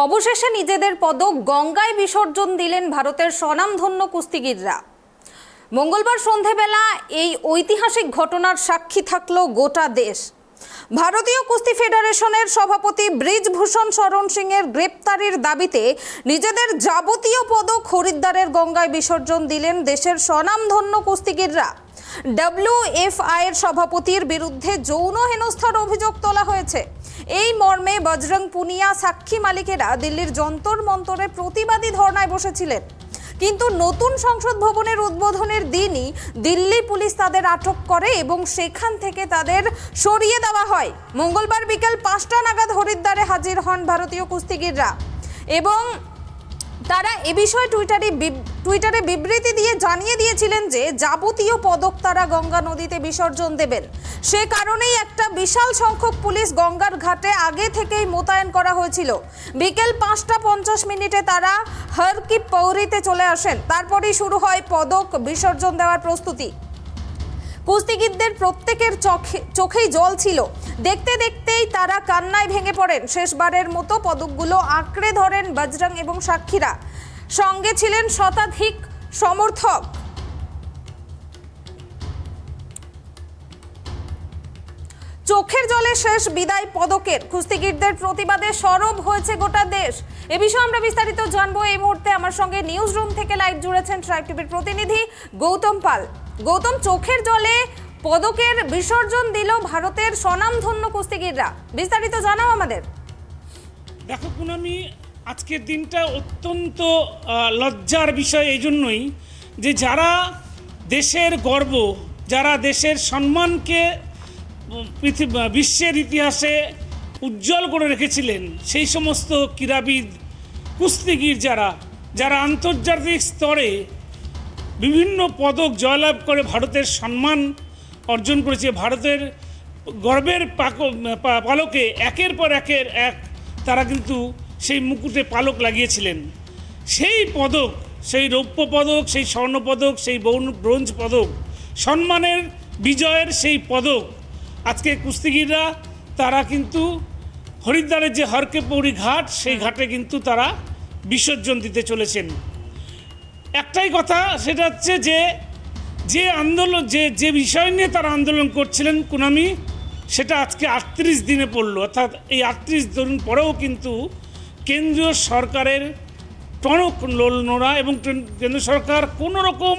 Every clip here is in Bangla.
অবশেষে নিজেদের পদক গঙ্গায় বিসর্জন দিলেন ভারতের স্বনামধন্য কুস্তিগিররা। মঙ্গলবার সন্ধেবেলা এই ঐতিহাসিক ঘটনার সাক্ষী থাকলো গোটা দেশ। ভারতীয় কুস্তি ফেডারেশনের সভাপতি ব্রিজভূষণ শরণ সিংয়ের গ্রেপ্তারির দাবিতে নিজেদের যাবতীয় পদক হরিদ্বারের গঙ্গায় বিসর্জন দিলেন দেশের স্বনামধন্য কুস্তিগিররা। WFI এর সভাপতির বিরুদ্ধে যৌন হেনস্থার অভিযোগ তোলা হয়েছে। এই মর্মে বজরং পুনিয়া সাক্ষী মালিকেরা দিল্লির যন্তর মন্তরে প্রতিবাদী ধর্নায় বসেছিলেন, কিন্তু নতুন সংসদ ভবনের উদ্বোধনের দিনই দিল্লি পুলিশ তাদের আটক করে এবং সেখান থেকে তাদের সরিয়ে দেওয়া হয়। মঙ্গলবার বিকেল 5টা নাগাদ হরিদ্বারে হাজির হন ভারতীয় কুস্তিগিররা এবং তারা এ বিষয়ে টুইটারে বিবৃতি দিয়ে জানিয়ে দিয়েছিলেন যে যাবতীয় পদক তারা গঙ্গা নদীতে বিসর্জন দেবেন। সে কারণেই একটা বিশাল সংখ্যক পুলিশ গঙ্গার ঘাটে আগে থেকেই মোতায়েন করা হয়েছিল। বিকেল 5টা 50 মিনিটে তারা হর কি পৌরিতে চলে আসেন। তারপরেই শুরু হয় পদক বিসর্জন দেওয়ার প্রস্তুতি। কুস্তিগিরদের প্রত্যেকের চোখেই জল ছিল। দেখতে দেখতেই তারা কান্নায় ভেঙে পড়েন। শেষবারের মতো পদকগুলো আঁকড়ে ধরেন বজরং এবং সাক্ষীরা। সঙ্গে ছিলেন শতাধিক সমর্থক। চোখের জলে শেষ বিদায় পদকের। কুস্তিগিরদের প্রতিবাদে সরব হয়েছে গোটা দেশ। এ বিষয়ে আমরা বিস্তারিত জানবো। এই মুহূর্তে আমার সঙ্গে নিউজ রুম থেকে লাইভ জুড়েছেন ট্রাইব টিভির প্রতিনিধি গৌতম পাল। গৌতম, চোখের জলে পদকের বিসর্জন দিল ভারতের স্বনামধন্য কুস্তিগিররা, বিস্তারিত জানাও আমাদের। দেখো পুনামি, আজকের দিনটা অত্যন্ত লজ্জার বিষয় এই জন্যই যে যারা দেশের গর্ব, যারা দেশের সম্মানকে বিশ্বের ইতিহাসে উজ্জ্বল করে রেখেছিলেন, সেই সমস্ত ক্রীড়াবিদ কুস্তিগির যারা আন্তর্জাতিক স্তরে বিভিন্ন পদক জয়লাভ করে ভারতের সম্মান অর্জন করেছে, ভারতের গর্বের পালকে একের পর এক তারা কিন্তু সেই মুকুটে পালক লাগিয়েছিলেন। সেই পদক, সেই রৌপ্য পদক, সেই স্বর্ণ পদক, সেই ব্রোঞ্জ পদক, সম্মানের বিজয়ের সেই পদক আজকে কুস্তিগিররা তারা কিন্তু হরিদ্বারের যে হর কি পৌরি ঘাট, সেই ঘাটে কিন্তু তারা বিসর্জন দিতে চলেছেন। একটাই কথা, সেটা হচ্ছে যে আন্দোলন, যে বিষয় নিয়ে তারা আন্দোলন করছিলেন কুনামি, সেটা আজকে 38 দিনে পড়লো। অর্থাৎ এই 38 দিন পরেও কিন্তু কেন্দ্রীয় সরকারের টনক নড়ল না এবং কেন্দ্র সরকার কোনো রকম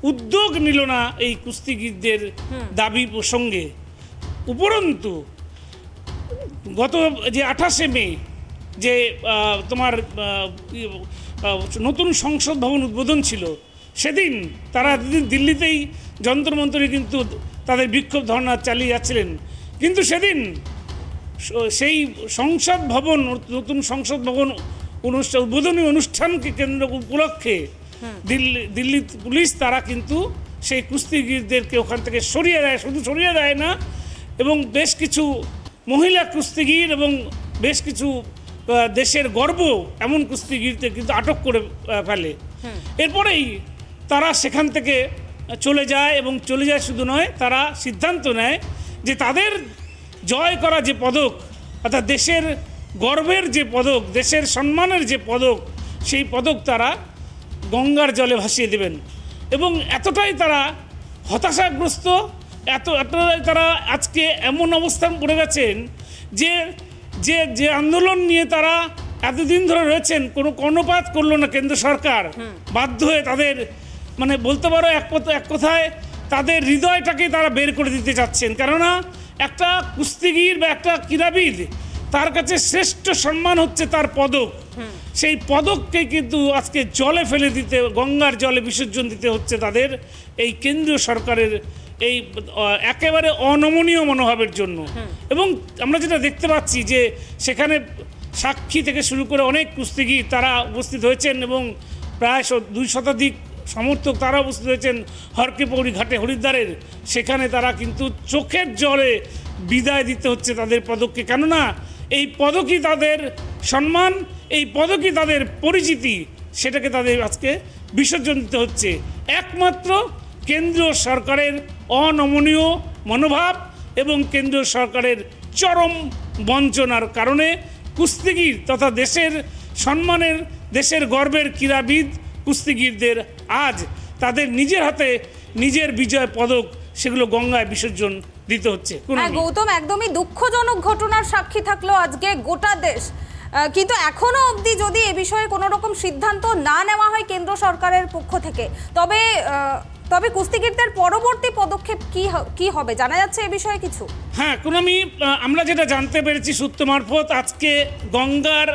উদ্যোগ নিল না এই কুস্তিগিরদের দাবি প্রসঙ্গে। উপরন্তু গত যে 28শে মে যে তোমার নতুন সংসদ ভবন উদ্বোধন ছিল, সেদিন তারা দিল্লিতেই যন্তর মন্তরে কিন্তু তাদের বিক্ষোভ ধর্ণা চালিয়ে যাচ্ছিলেন। কিন্তু সেদিন সেই সংসদ ভবন, নতুন সংসদ ভবন উদ্বোধনী অনুষ্ঠানকে কেন্দ্র উপলক্ষে দিল্লি পুলিশ তারা কিন্তু সেই কুস্তিগিরদেরকে ওখান থেকে সরিয়ে দেয়। শুধু সরিয়ে দেয় না, এবং বেশ কিছু মহিলা কুস্তিগির এবং বেশ কিছু দেশের গর্ব এমন কুস্তিগিরদের কিন্তু আটক করে ফেলে। এরপরেই তারা সেখান থেকে চলে যায় এবং চলে যায় শুধু নয়, তারা সিদ্ধান্ত নেয় যে তাদের জয় করা যে পদক, অর্থাৎ দেশের গর্বের যে পদক, দেশের সম্মানের যে পদক, সেই পদক তারা গঙ্গার জলে ভাসিয়ে দেবেন। এবং এতটাই তারা হতাশাগ্রস্ত, এতটাই তারা আজকে এমন অবস্থান পড়ে গেছেন যে আন্দোলন নিয়ে তারা এতদিন ধরে রয়েছেন, কোনো কর্ণপাত করলো না কেন্দ্র সরকার। বাধ্য হয়ে তাদের, মানে বলতে পারো এক কথায় তাদের হৃদয়টাকে তারা বের করে দিতে চাচ্ছেন। কেননা একটা কুস্তিগির বা একটা ক্রীড়াবিদ, তার কাছে শ্রেষ্ঠ সম্মান হচ্ছে তার পদক। সেই পদককে কিন্তু আজকে জলে ফেলে দিতে, গঙ্গার জলে বিসর্জন দিতে হচ্ছে তাদের এই কেন্দ্রীয় সরকারের এই একেবারে অনমনীয় মনোভাবের জন্য। এবং আমরা যেটা দেখতে পাচ্ছি যে সেখানে সাক্ষী থেকে শুরু করে অনেক কুস্তিগির তারা উপস্থিত হয়েছেন এবং প্রায় 2 শতাধিক সমর্থক তারা উপস্থিত হয়েছেন হর কি পৌরি ঘাটে হরিদ্বারের। সেখানে তারা কিন্তু চোখের জলে বিদায় দিতে হচ্ছে তাদের পদককে। কেননা এই পদকই তাদের সম্মান, এই পদকই তাদের পরিচিতি, সেটাকে তাদের আজকে বিসর্জন দিতে হচ্ছে একমাত্র কেন্দ্রীয় সরকারের অনমনীয় মনোভাব এবং কেন্দ্রীয় সরকারের চরম বঞ্চনার কারণে। কুস্তিগির তথা দেশের সম্মানের দেশের গর্বের ক্রীড়াবিদ কুস্তিগীরদের আজ তাদের নিজের হাতে নিজের বিজয় পদক সেগুলো গঙ্গায় বিসর্জন দিতে হচ্ছে। হ্যাঁ গৌতম, একদমই দুঃখজনক ঘটনার সাক্ষী থাকলো আজকে গোটা দেশ, কিন্তু এখনো অবধি যদি এ বিষয়ে কোনো রকম সিদ্ধান্ত না নেওয়া হয় কেন্দ্র সরকারের পক্ষ থেকে, তবে কুস্তিগীরদের পরবর্তী পদক্ষেপ কি হবে জানা যাচ্ছে এ বিষয়ে কিছু? হ্যাঁ কুনামি, আমরা যেটা জানতে পেরেছি সূত্র মারফত, আজকে গঙ্গার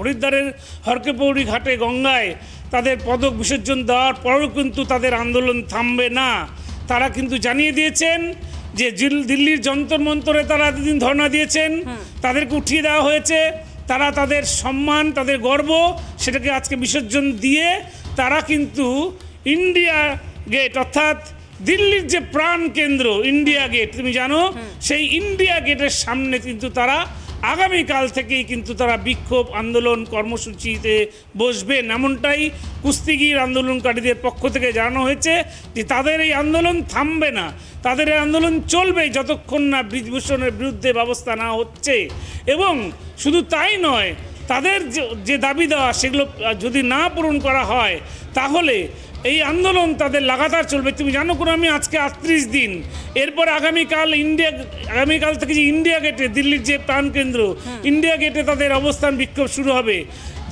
হরিদ্বারের হরকেপৌরি ঘাটে গঙ্গায় তাদের পদক বিসর্জন দেওয়ার পরেও কিন্তু তাদের আন্দোলন থামবে না। তারা কিন্তু জানিয়ে দিয়েছেন যে দিল্লির যন্তর মন্তরে তারা এতদিন ধর্ণা দিয়েছেন, তাদেরকে উঠিয়ে দেওয়া হয়েছে। তারা তাদের সম্মান, তাদের গর্ব সেটাকে আজকে বিসর্জন দিয়ে তারা কিন্তু ইন্ডিয়া গেট, অর্থাৎ দিল্লির যে প্রাণ কেন্দ্র ইন্ডিয়া গেট, তুমি জানো, সেই ইন্ডিয়া গেটের সামনে কিন্তু তারা আগামীকাল থেকেই কিন্তু তারা বিক্ষোভ আন্দোলন কর্মসূচিতে বসবেন, এমনটাই কুস্তিগীর আন্দোলনকারীদের পক্ষ থেকে জানানো হয়েছে যে তাদের এই আন্দোলন থামবে না, তাদের এই আন্দোলন চলবে যতক্ষণ না ব্রিজভূষণের বিরুদ্ধে ব্যবস্থা না হচ্ছে। এবং শুধু তাই নয়, তাদের যে দাবি দেওয়া সেগুলো যদি না পূরণ করা হয় তাহলে এই আন্দোলন তাদের লাগাতার চলবে। তুমি জানো আমি আজকে 38 দিন, এরপর আগামীকাল থেকে যে ইন্ডিয়া গেটে, দিল্লির যে প্রাণকেন্দ্র ইন্ডিয়া গেটে তাদের অবস্থান বিক্ষোভ শুরু হবে।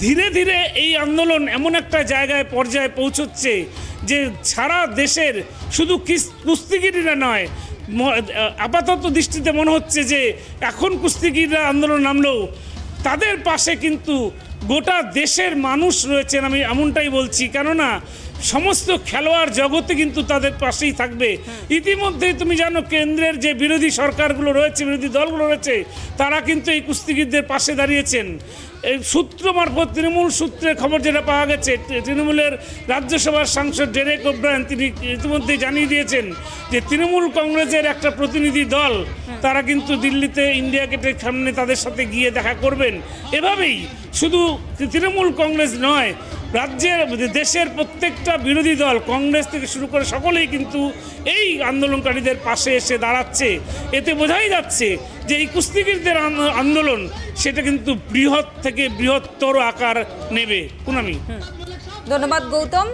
ধীরে ধীরে এই আন্দোলন এমন একটা জায়গায় পর্যায়ে পৌঁছচ্ছে যে সারা দেশের শুধু কুস্তিগিরিরা নয়, আপাতত দৃষ্টিতে মনে হচ্ছে যে এখন কুস্তিগিররা আন্দোলন নামলেও তাদের পাশে কিন্তু গোটা দেশের মানুষ রয়েছেন, আমি এমনটাই বলছি। কেননা সমস্ত খেলোয়াড় জগতে কিন্তু তাদের পাশেই থাকবে। ইতিমধ্যে তুমি জানো কেন্দ্রের যে বিরোধী সরকারগুলো রয়েছে, বিরোধী দলগুলো রয়েছে, তারা কিন্তু এই কুস্তিগীরদের পাশে দাঁড়িয়েছেন। এই সূত্র মারফত, তৃণমূল সূত্রে খবর যেটা পাওয়া গেছে, তৃণমূলের রাজ্যসভার সাংসদ ডেরেক ওব্রায়ান তিনি ইতিমধ্যে জানিয়ে দিয়েছেন যে তৃণমূল কংগ্রেসের একটা প্রতিনিধি দল তারা কিন্তু দিল্লিতে ইন্ডিয়া গেটের সামনে তাদের সাথে গিয়ে দেখা করবেন। এভাবেই শুধু তৃণমূল কংগ্রেস নয়, রাজ্যের দেশের প্রত্যেকটা বিরোধী দল কংগ্রেস থেকে শুরু করে সকলেই কিন্তু এই আন্দোলনকারীদের পাশে এসে দাঁড়াচ্ছে। এতে বোঝাই যাচ্ছে যে এই কুস্তিগীরদের আন্দোলন সেটা কিন্তু বৃহৎ থেকে বৃহত্তর আকার নেবে। পুনামি, ধন্যবাদ গৌতম।